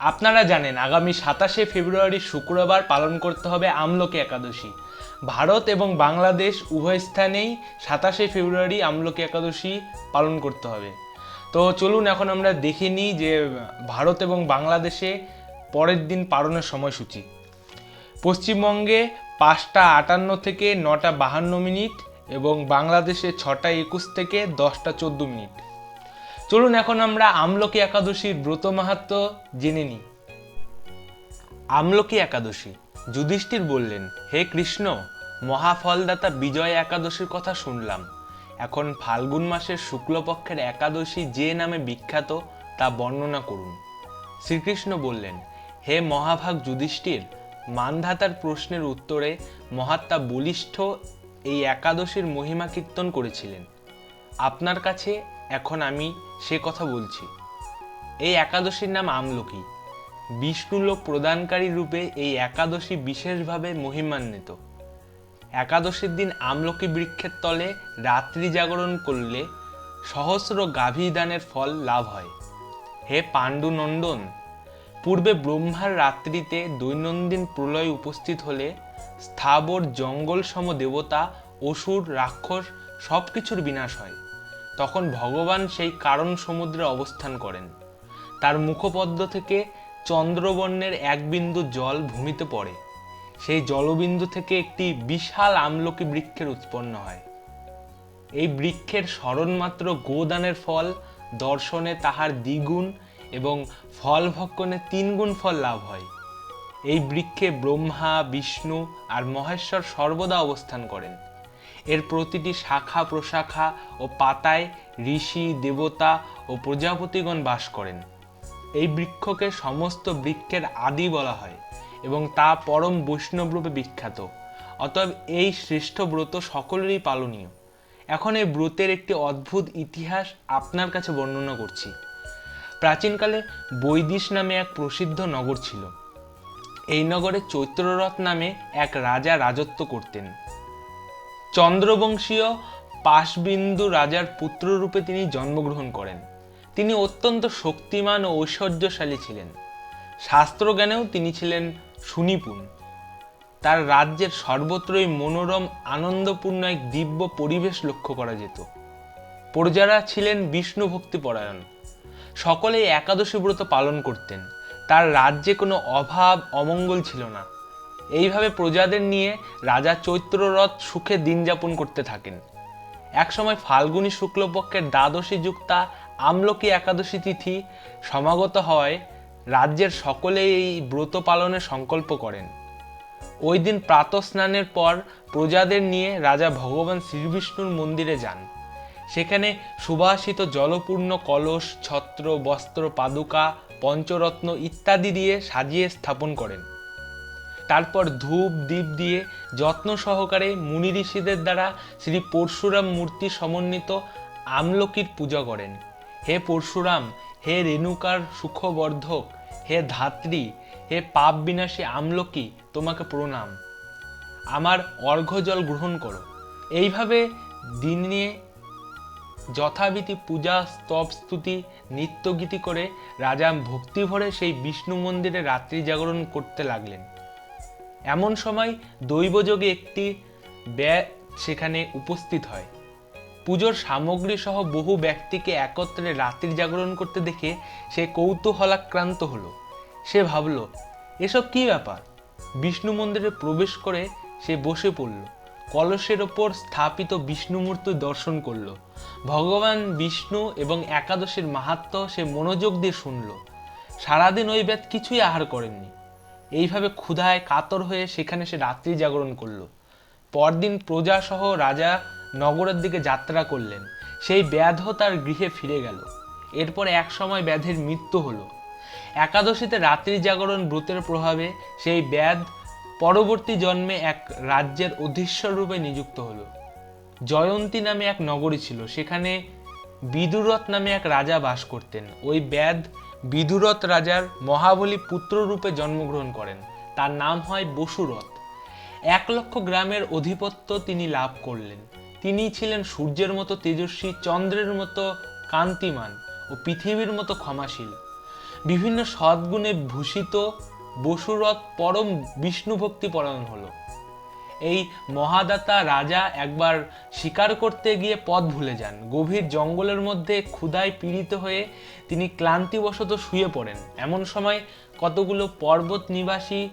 আপনারা জানেন আগামী 27শে ফেব্রুয়ারি শুক্রবার পালন করতে হবে আমলকি একাদশী। ভারত এবং বাংলাদেশ উভয় স্থানেই 27শে ফেব্রুয়ারি আমলকি একাদশী পালন করতে হবে। তো চলুন এখন আমরা দেখে নিই যে ভারত এবং বাংলাদেশে পরের দিন পালনের সময়সূচি। পশ্চিমবঙ্গে 5টা 58 থেকে 9টা 52 এবং বাংলাদেশে 6টা 21 থেকে 10টা 14। চলুন এখন আমরা আমলকি একাদশীর ব্রত মাহাত্ম্য জেনে নিই। আমলকি একাদশী। যুধিষ্ঠির বললেন, হে কৃষ্ণ, মহাফলদাতা বিজয় একাদশীর কথা শুনলাম। এখন ফাল্গুন মাসের শুক্লপক্ষের একাদশী যে নামে বিখ্যাত তা বর্ণনা করুন। শ্রীকৃষ্ণ বললেন, হে মহাভাগ যুধিষ্ঠির, মানধাতার প্রশ্নের উত্তরে মহাত্মা বলিষ্ঠ এই একাদশীর মহিমা কীর্তন করেছিলেন। আপনার কাছে এখন আমি সে কথা বলছি। এই একাদশীর নাম আমলকি। বিষ্ণুলোক প্রদানকারী রূপে এই একাদশী বিশেষভাবে মহিমান্বিত। একাদশীর দিন আমলকি বৃক্ষের তলে রাত্রি জাগরণ করলে সহস্র গাভী দানের ফল লাভ হয়। হে পাণ্ডুনন্দন, পূর্বে ব্রহ্মার রাত্রিতে দৈনন্দিন প্রলয় উপস্থিত হলে স্থাবর জঙ্গল সম দেবতা, অসুর, রাক্ষস সবকিছুর বিনাশ হয়। তখন ভগবান সেই কারণ সমুদ্রে অবস্থান করেন। তার মুখপদ্ম থেকে চন্দ্রবর্ণের এক বিন্দু জল ভূমিতে পড়ে। সেই জলবিন্দু থেকে একটি বিশাল আমলকি বৃক্ষের উৎপন্ন হয়। এই বৃক্ষের স্মরণমাত্র গোদানের ফল দর্শনে তাহার দ্বিগুণ এবং ফল ভক্ষণে 3 গুণ ফল লাভ হয়। এই বৃক্ষে ব্রহ্মা, বিষ্ণু আর মহেশ্বর সর্বদা অবস্থান করেন। এর প্রতিটি শাখা প্রশাখা ও পাতায় ঋষি, দেবতা ও প্রজাপতিগণ বাস করেন। এই বৃক্ষকে সমস্ত বৃক্ষের আদি বলা হয় এবং তা পরম বৈষ্ণবরূপে বিখ্যাত। অতএব এই শ্রেষ্ঠ ব্রত সকলেরই পালনীয়। এখন এই ব্রতের একটি অদ্ভুত ইতিহাস আপনার কাছে বর্ণনা করছি। প্রাচীনকালে বৈদিশ নামে এক প্রসিদ্ধ নগর ছিল। এই নগরে চৈত্ররথ নামে এক রাজা রাজত্ব করতেন। চন্দ্রবংশীয় পাশবিন্দু রাজার পুত্ররূপে তিনি জন্মগ্রহণ করেন। তিনি অত্যন্ত শক্তিমান ও ঐশ্বর্যশালী ছিলেন। শাস্ত্রজ্ঞানেও তিনি ছিলেন সুনিপুণ। তার রাজ্যের সর্বত্রই মনোরম আনন্দপূর্ণ এক দিব্য পরিবেশ লক্ষ্য করা যেত। প্রজারা ছিলেন বিষ্ণু ভক্তিপরায়ণ। সকলেই একাদশী ব্রত পালন করতেন। তার রাজ্যে কোনো অভাব অমঙ্গল ছিল না। এইভাবে প্রজাদের নিয়ে রাজা চৈত্ররথ সুখে দিন যাপন করতে থাকেন। একসময় ফাল্গুনী শুক্লপক্ষের দ্বাদশী যুক্তা আমলকি একাদশী তিথি সমাগত হওয়ায় রাজ্যের সকলেই এই ব্রত পালনের সংকল্প করেন। ওই দিন প্রাতঃস্নানের পর প্রজাদের নিয়ে রাজা ভগবান শ্রীবিষ্ণুর মন্দিরে যান। সেখানে সুবাসিত জলপূর্ণ কলস, ছত্র, বস্ত্র, পাদুকা, পঞ্চরত্ন ইত্যাদি দিয়ে সাজিয়ে স্থাপন করেন। তারপর ধূপ দীপ দিয়ে যত্ন সহকারে মুনি ঋষিদের দ্বারা শ্রী পরশুরাম মূর্তি সমন্বিত আমলকির পূজা করেন। হে পরশুরাম, হে রেণুকার সুখবর্ধক, হে ধাত্রী, হে পাপ বিনাশী আমলকি, তোমাকে প্রণাম। আমার অর্ঘ্যজল গ্রহণ করো। এইভাবে দিনে যথাবিধি পূজা, স্তব, স্তুতি, নিত্যগীতি করে রাজা ভক্তি ভরে সেই বিষ্ণু মন্দিরে রাত্রি জাগরণ করতে লাগলেন। এমন সময় দৈবযোগে একটি ব্যাগ সেখানে উপস্থিত হয়। পুজোর সামগ্রী সহ বহু ব্যক্তিকে একত্রে রাত্রি জাগরণ করতে দেখে সে কৌতূহলাক্রান্ত হলো। সে ভাবল, এসব কি ব্যাপার? বিষ্ণু মন্দিরে প্রবেশ করে সে বসে পড়ল। কলসের ওপর স্থাপিত বিষ্ণু মূর্তি দর্শন করল। ভগবান বিষ্ণু এবং একাদশীর মাহাত্ম্য সে মনোযোগ দিয়ে শুনল। সারাদিন ওই ব্যাত কিছুই আহার করেননি। এইভাবে ক্ষুধায় কাতর হয়ে সেখানে সে রাত্রি জাগরণ করল। পরদিন প্রজা সহ রাজা নগরের দিকে যাত্রা করলেন। সেই ব্যাধ তার গৃহে ফিরে গেল। এরপর এক সময় ব্যাধের মৃত্যু হলো। একাদশীতে রাত্রি জাগরণ ব্রতের প্রভাবে সেই ব্যাধ পরবর্তী জন্মে এক রাজ্যের অধীশ্বর রূপে নিযুক্ত হলো। জয়ন্তী নামে এক নগরী ছিল। সেখানে বিদুরথ নামে এক রাজা বাস করতেন। ওই ব্যাধ বিদুরথ রাজার মহাবলী পুত্র রূপে জন্মগ্রহণ করেন। তার নাম হয় বসুরথ। 1,00,000 গ্রামের অধিপত্য তিনি লাভ করলেন। তিনি ছিলেন সূর্যের মতো তেজস্বী, চন্দ্রের মতো কান্তিমান ও পৃথিবীর মতো ক্ষমাশীল। বিভিন্ন সদ্গুণে ভূষিত বসুরথ পরম বিষ্ণু ভক্তি পরায়ণ হলো। এই মহাদাতা রাজা একবার শিকার করতে গিয়ে পথ ভুলে যান। গভীর জঙ্গলের মধ্যে ক্ষুধায় পীড়িত হয়ে তিনি ক্লান্তিবশত শুয়ে পড়েন। এমন সময় কতগুলো পর্বত নিবাসী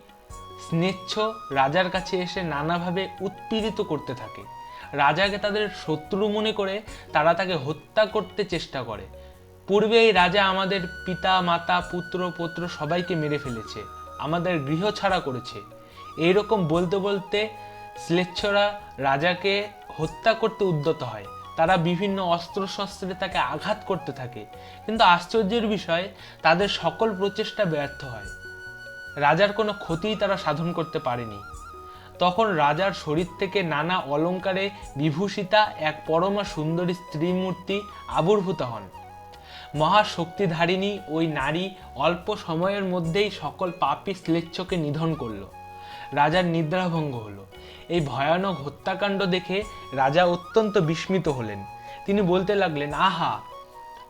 স্নেচ্ছ রাজার কাছে এসে নানাভাবে উৎপীড়িত করতে থাকে। রাজাকে তাদের শত্রু মনে করে তারা তাকে হত্যা করতে চেষ্টা করে। পূর্বে এই রাজা আমাদের পিতা মাতা পুত্র পৌত্র সবাইকে মেরে ফেলেছে, আমাদের গৃহ ছাড়া করেছে। এইরকম বলতে বলতে স্লেচ্ছরা রাজাকে হত্যা করতে উদ্যত হয়। তারা বিভিন্ন অস্ত্রশস্ত্রে তাকে আঘাত করতে থাকে, কিন্তু আশ্চর্যের বিষয় তাদের সকল প্রচেষ্টা ব্যর্থ হয়। রাজার কোনো ক্ষতিই তারা সাধন করতে পারেনি। তখন রাজার শরীর থেকে নানা অলঙ্কারে বিভূষিতা এক পরমা সুন্দরী স্ত্রী মূর্তি আবির্ভূত হন। মহাশক্তিধারিণী ওই নারী অল্প সময়ের মধ্যেই সকল পাপী শ্লেচ্ছকে নিধন করল। রাজার নিদ্রাভঙ্গ হলো। এই ভয়ানক হত্যাকাণ্ড দেখে রাজা অত্যন্ত বিস্মিত হলেন। তিনি বলতে লাগলেন, আহা,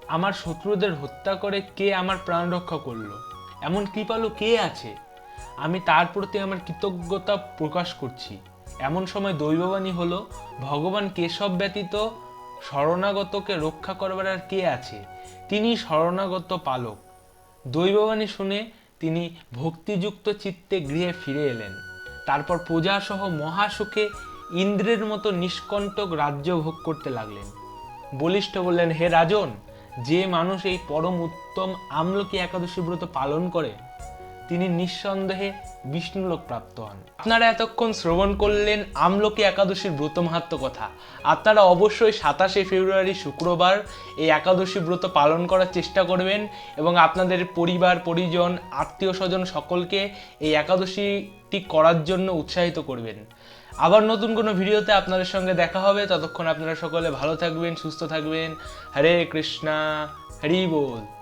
আমার শত্রুদের হত্যা করে কে আমার প্রাণ রক্ষা করলো? এমন কৃপালু কে আছে? আমি তার প্রতি আমার কৃতজ্ঞতা প্রকাশ করছি। এমন সময় দৈববাণী হলো, ভগবান কেশব ব্যতীত শরণাগতকে রক্ষা করবার আর কে আছে? তিনি শরণাগত পালক। দৈববাণী শুনে তিনি ভক্তিযুক্ত চিত্তে গৃহে ফিরে এলেন। তারপর প্রজাসহ মহাসুখে ইন্দ্রের মতো নিষ্কণ্টক রাজ্য ভোগ করতে লাগলেন। বলিষ্ঠ বললেন, হে রাজন, যে মানুষ এই পরম উত্তম আমলকি একাদশী ব্রত পালন করে তিনি নিঃসন্দেহে বিষ্ণুলোক প্রাপ্ত হন। আপনারা এতক্ষণ শ্রবণ করলেন আমলকি একাদশীর ব্রত মাহাত্ম্য কথা। আপনারা অবশ্যই 27শে ফেব্রুয়ারি শুক্রবার এই একাদশী ব্রত পালন করার চেষ্টা করবেন এবং আপনাদের পরিবার পরিজন আত্মীয় স্বজন সকলকে এই একাদশীটি করার জন্য উৎসাহিত করবেন। আবার নতুন কোনো ভিডিওতে আপনাদের সঙ্গে দেখা হবে। ততক্ষণ আপনারা সকলে ভালো থাকবেন, সুস্থ থাকবেন। হরে কৃষ্ণা, হরি বল।